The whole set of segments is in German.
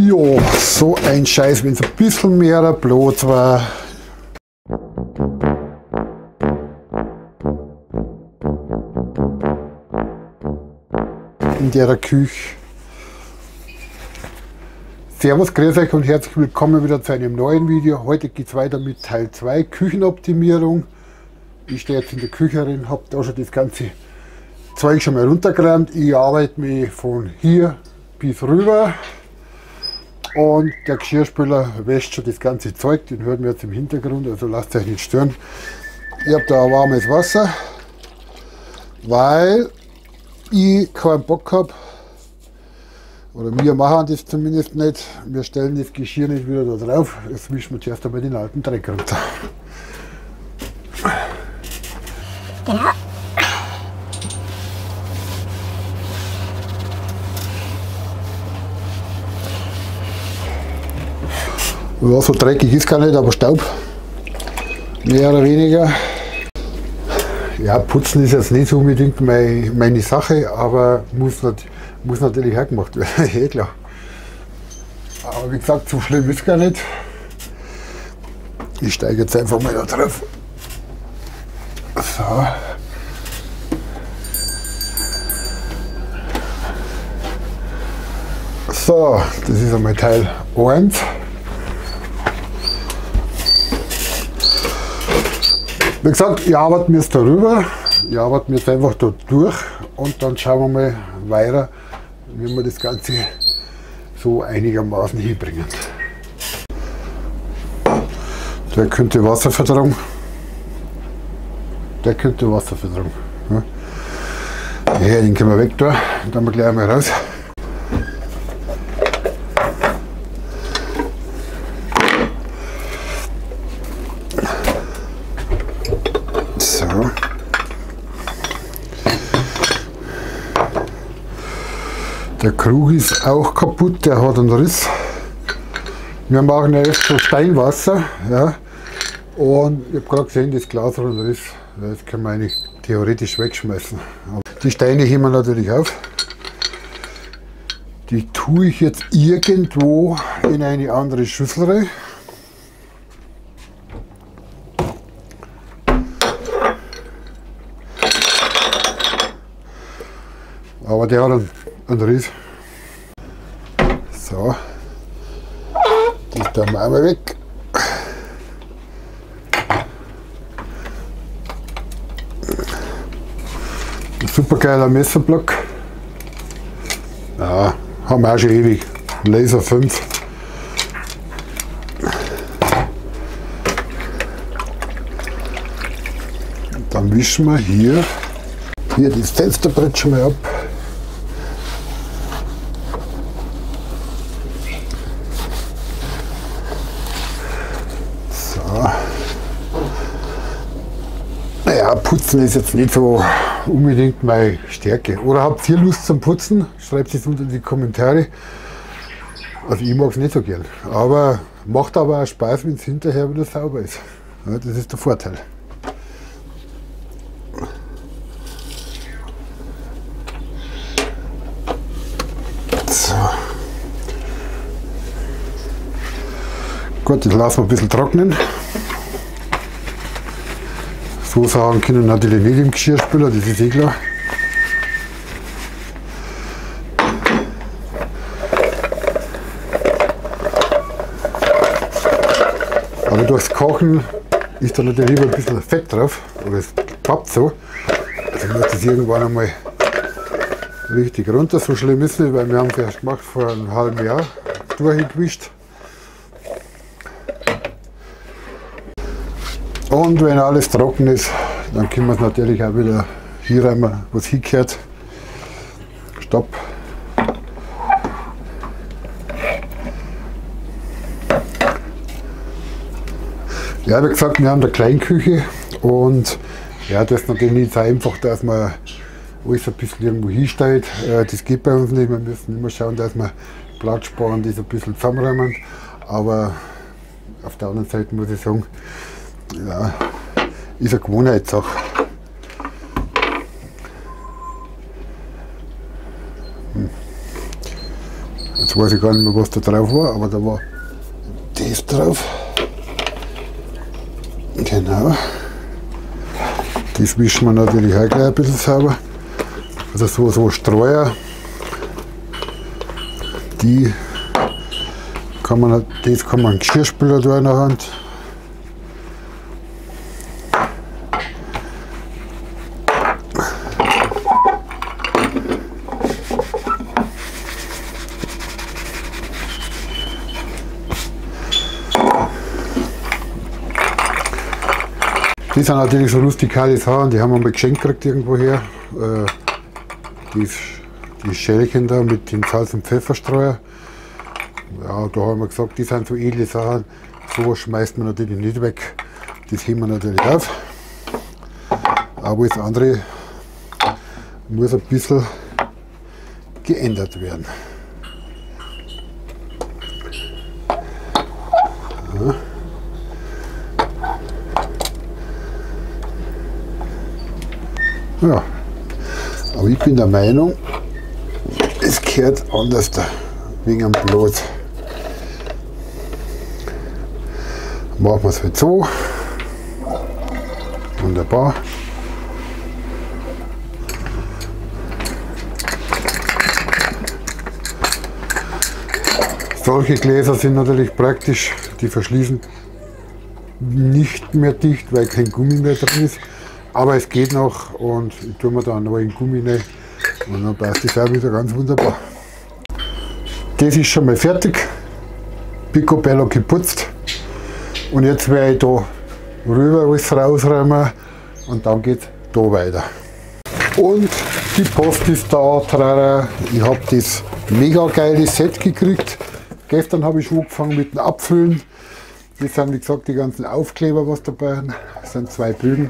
Ja, so ein Scheiß, wenn es ein bisschen mehr Platz war. In der Küche. Servus, grüß euch und herzlich willkommen wieder zu einem neuen Video. Heute geht es weiter mit Teil 2, Küchenoptimierung. Ich stehe jetzt in der Küche drin, habe da schon das ganze Zeug schon mal runtergeräumt. Ich arbeite mich von hier bis rüber und der Geschirrspüler wäscht schon das ganze Zeug, den hört man jetzt im Hintergrund, also lasst euch nicht stören. Ich habe da ein warmes Wasser, weil ich keinen Bock habe, oder wir machen das zumindest nicht, wir stellen das Geschirr nicht wieder da drauf, jetzt wischen wir zuerst einmal den alten Dreck runter. Genau. Ja, so dreckig ist gar nicht, aber Staub, mehr oder weniger. Ja, putzen ist jetzt nicht unbedingt meine Sache, aber muss natürlich auch gemacht werden, eh klar. Aber wie gesagt, so schlimm ist gar nicht. Ich steige jetzt einfach mal da drauf. So. So, das ist einmal Teil 1. Wie gesagt, ich arbeite mir jetzt darüber, ich arbeite mir jetzt einfach da durch und dann schauen wir mal weiter, wie wir das Ganze so einigermaßen hinbringen. Der könnte Wasser vertragen. Der könnte Wasser vertragen. Ja, den können wir weg tun, dann haben wir gleich mal raus. So. Der Krug ist auch kaputt, der hat einen Riss. Wir machen ja erst so Steinwasser, ja, und ich habe gerade gesehen, das Glas hat einen Riss. Das können wir eigentlich theoretisch wegschmeißen. Die Steine heben wir natürlich auf. Die tue ich jetzt irgendwo in eine andere Schüssel rein. Aber der hat einen Riss. So. Das tun wir einmal weg. Ein super geiler Messerblock. Ja, haben wir auch schon ewig. Laser 5. Dann wischen wir hier das Fensterbrett schon mal ab. Naja, Putzen ist jetzt nicht so unbedingt meine Stärke. Oder habt ihr Lust zum Putzen? Schreibt es unter die Kommentare. Also ich mag es nicht so gern. Aber macht aber auch Spaß, wenn es hinterher wieder sauber ist. Ja, das ist der Vorteil. So. Gut, das lassen wir ein bisschen trocknen. So Sachen können natürlich nicht im Geschirrspüler, das ist eh klar. Aber durchs Kochen ist da natürlich lieber ein bisschen Fett drauf, oder es pappt so. Also muss das irgendwann einmal richtig runter. So schlimm ist es nicht, weil wir haben es erst gemacht vor einem halben Jahr, durchgewischt. Und wenn alles trocken ist, dann können wir es natürlich auch wieder hier einmal was hingehört. Stopp. Ja, wie gesagt, wir haben eine Kleinküche und ja, das ist natürlich nicht so einfach, dass man alles ein bisschen irgendwo hinstellt. Das geht bei uns nicht. Wir müssen immer schauen, dass wir Platz sparen, das ein bisschen zusammenräumen. Aber auf der anderen Seite muss ich sagen, ja, ist eine Gewohnheitssache. Jetzt weiß ich gar nicht mehr, was da drauf war, aber da war das drauf. Genau. Das wischen wir natürlich auch gleich ein bisschen sauber. Also so Streuer, die kann man, das kann man Geschirrspüler da in der Hand. Die sind natürlich so rustikale Sachen, die haben wir mal geschenkt gekriegt irgendwoher. Die Schälchen da mit dem Salz- und Pfefferstreuer. Ja, da haben wir gesagt, die sind so edle Sachen. So schmeißt man natürlich nicht weg. Das heben wir natürlich auf. Aber das andere muss ein bisschen geändert werden. Ja. Ja, aber ich bin der Meinung, es gehört anders da, wegen am Blut. Machen wir es halt so. Wunderbar. Solche Gläser sind natürlich praktisch, die verschließen nicht mehr dicht, weil kein Gummi mehr drin ist. Aber es geht noch und ich tue mir da einen neuen Gummi rein und dann passt das auch wieder ganz wunderbar. Das ist schon mal fertig, picobello geputzt und jetzt werde ich da rüber alles rausräumen und dann geht es da weiter. Und die Post ist da, trara. Ich habe das mega geile Set gekriegt. Gestern habe ich schon angefangen mit dem Abfüllen. Das sind wie gesagt die ganzen Aufkleber, was dabei sind. Das sind 2 Bögen.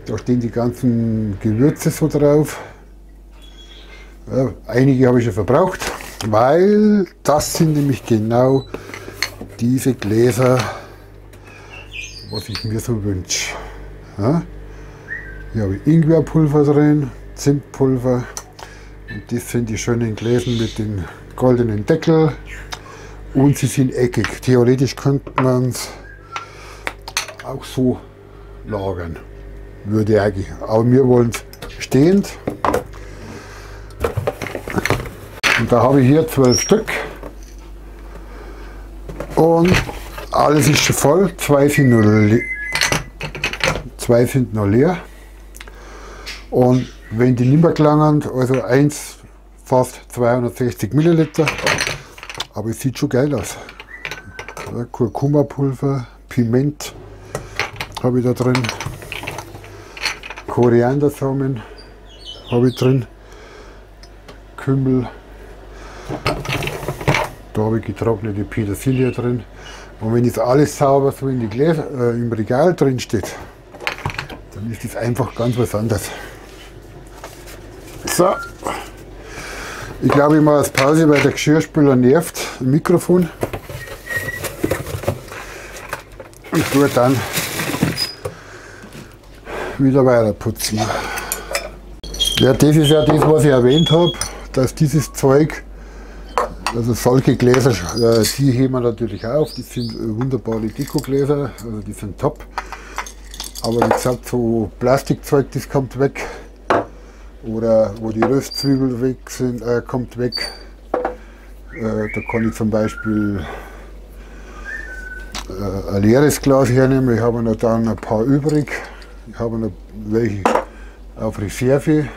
Da stehen die ganzen Gewürze so drauf. Ja, einige habe ich schon verbraucht, weil das sind nämlich genau diese Gläser, was ich mir so wünsche. Ja, hier habe ich Ingwerpulver drin, Zimtpulver und das sind die schönen Gläser mit den goldenen Deckel und sie sind eckig. Theoretisch könnte man es auch so lagern. Würde eigentlich, aber wir wollen es stehend. Und da habe ich hier 12 Stück und alles ist schon voll, 2 sind noch leer und wenn die nicht mehr gelangen, also eins fast 260 Milliliter, aber es sieht schon geil aus. Ja, Kurkuma-Pulver, Piment habe ich da drin. Koriandersamen habe ich drin, Kümmel, da habe ich getrocknete Petersilie drin. Und wenn jetzt alles sauber so in die Gläser, im Regal drin steht, dann ist das einfach ganz was anderes. So, ich glaube, ich mache jetzt Pause, weil der Geschirrspüler nervt, im Mikrofon. Ich tue dann wieder weiter putzen. Ja, das ist ja das, was ich erwähnt habe, dass dieses Zeug, also solche Gläser, die heben wir natürlich auf, die sind wunderbare Dekogläser, also die sind top. Aber wie gesagt, so Plastikzeug, das kommt weg. Oder wo die Röstzwiebeln weg sind, kommt weg. Da kann ich zum Beispiel ein leeres Glas hernehmen, ich habe noch dann ein paar übrig. Ich habe noch welche auf Reserve.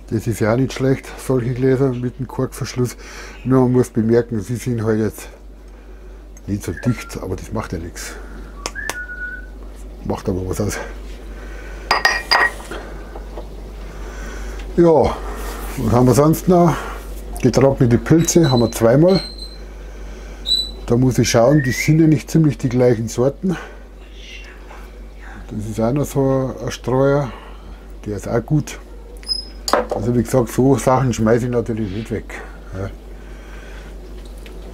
Das ist ja auch nicht schlecht, solche Gläser mit dem Korkverschluss. Nur man muss bemerken, sie sind halt jetzt nicht so dicht, aber das macht ja nichts. Macht aber was aus. Ja, was haben wir sonst noch? Getrocknete Pilze haben wir 2-mal. Da muss ich schauen, die sind ja nicht ziemlich die gleichen Sorten. Das ist auch noch so ein Streuer, der ist auch gut. Also wie gesagt, so Sachen schmeiße ich natürlich nicht weg. Ja.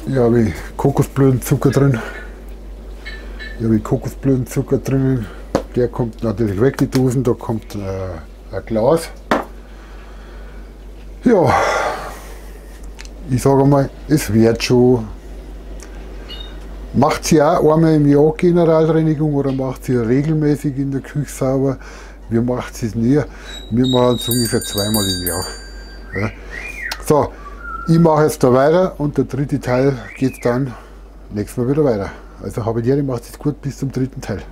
Hier habe ich Kokosblütenzucker drin. Hier habe ich Kokosblütenzucker drinnen. Der kommt natürlich weg, die Dosen, da kommt ein Glas. Ja, ich sage mal, es wird schon. Macht sie auch einmal im Jahr Generalreinigung oder macht sie regelmäßig in der Küche sauber? Wir machen es nie. Wir machen es ungefähr zweimal im Jahr. Ja. So, ich mache jetzt da weiter und der dritte Teil geht dann nächstes Mal wieder weiter. Also habe ich macht es gut bis zum dritten Teil.